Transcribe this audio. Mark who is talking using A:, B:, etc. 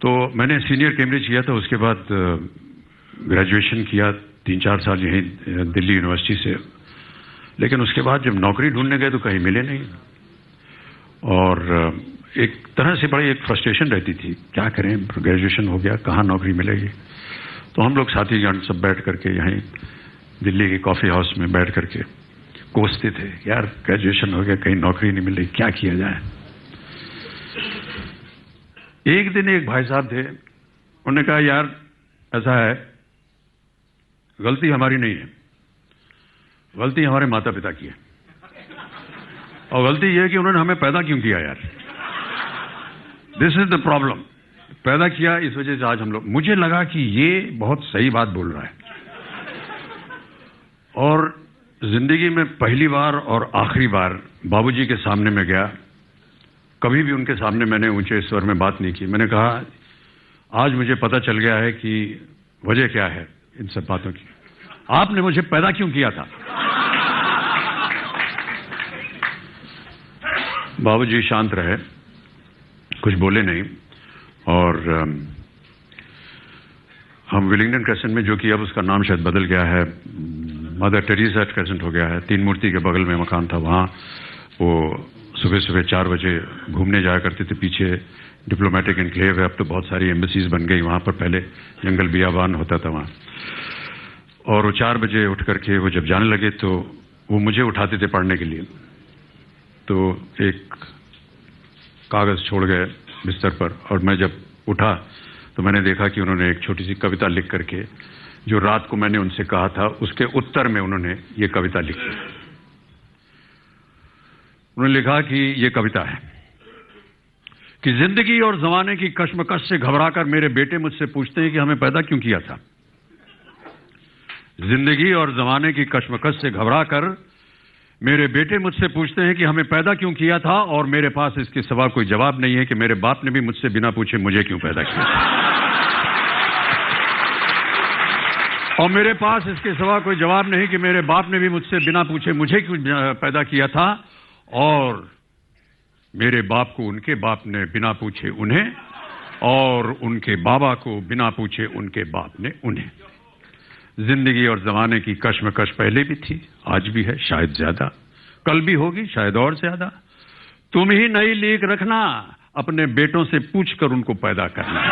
A: तो मैंने senior Cambridge किया था, उसके बाद ग्रेजुएशन किया 3-4 साल यहीं दिल्ली यूनिवर्सिटी से। लेकिन उसके बाद जब नौकरी ढूंढने गए तो कहीं मिले नहीं, और एक तरह से बड़ी एक फ्रस्ट्रेशन रहती थी, क्या करें, ग्रेजुएशन हो गया, कहाँ नौकरी मिलेगी। तो हम लोग साथीगण सब बैठ करके यहीं दिल्ली के कॉफी हाउस में बैठ करके कोसते थे, यार ग्रेजुएशन हो गया, कहीं नौकरी नहीं मिल रही, क्या किया जाए। एक दिन एक भाई साहब थे, उन्होंने कहा यार ऐसा है, गलती हमारी नहीं है, गलती हमारे माता पिता की है, और गलती यह है कि उन्होंने हमें पैदा क्यों किया यार, दिस इज द प्रॉब्लम, पैदा किया इस वजह से आज हम लोग। मुझे लगा कि ये बहुत सही बात बोल रहा है, और जिंदगी में पहली बार और आखिरी बार बाबूजी के सामने में गया। कभी भी उनके सामने मैंने ऊंचे स्वर में बात नहीं की। मैंने कहा आज मुझे पता चल गया है कि वजह क्या है इन सब बातों की, आपने मुझे पैदा क्यों किया था। बाबूजी शांत रहे, कुछ बोले नहीं, और हम विलिंगडन क्रेसेंट में, जो कि अब उसका नाम शायद बदल गया है, मदर टेरेसा क्रेसेंट हो गया है, 3 मूर्ति के बगल में मकान था, वहां वो सुबह सुबह 4 बजे घूमने जाया करते थे। पीछे डिप्लोमेटिक एनक्लेव है, अब तो बहुत सारी एम्बेसीज बन गई वहां पर, पहले जंगल बियाबान होता था वहां। और वो 4 बजे उठ करके वो जब जाने लगे तो वो मुझे उठाते थे पढ़ने के लिए। तो एक कागज छोड़ गए बिस्तर पर, और मैं जब उठा तो मैंने देखा कि उन्होंने एक छोटी सी कविता लिख करके, जो रात को मैंने उनसे कहा था, उसके उत्तर में उन्होंने ये कविता लिखी। उन्होंने लिखा कि ये कविता है कि जिंदगी और जमाने की कश्मकश से घबराकर मेरे बेटे मुझसे पूछते हैं कि हमें पैदा क्यों किया था। जिंदगी और जमाने की कश्मकश से घबराकर मेरे बेटे मुझसे पूछते हैं कि हमें पैदा क्यों किया था, और मेरे पास इसके सिवा कोई जवाब नहीं है कि मेरे बाप ने भी मुझसे बिना पूछे मुझे क्यों पैदा किया था। और मेरे पास इसके सिवा कोई जवाब नहीं कि मेरे बाप ने भी मुझसे बिना पूछे मुझे क्यों पैदा किया था, और मेरे बाप को उनके बाप ने बिना पूछे उन्हें, और उनके बाबा को बिना पूछे उनके बाप ने उन्हें। जिंदगी और जमाने की कश्मकश पहले भी थी, आज भी है, शायद ज्यादा, कल भी होगी, शायद और ज्यादा। तुम ही नई लीक रखना, अपने बेटों से पूछकर उनको पैदा करना।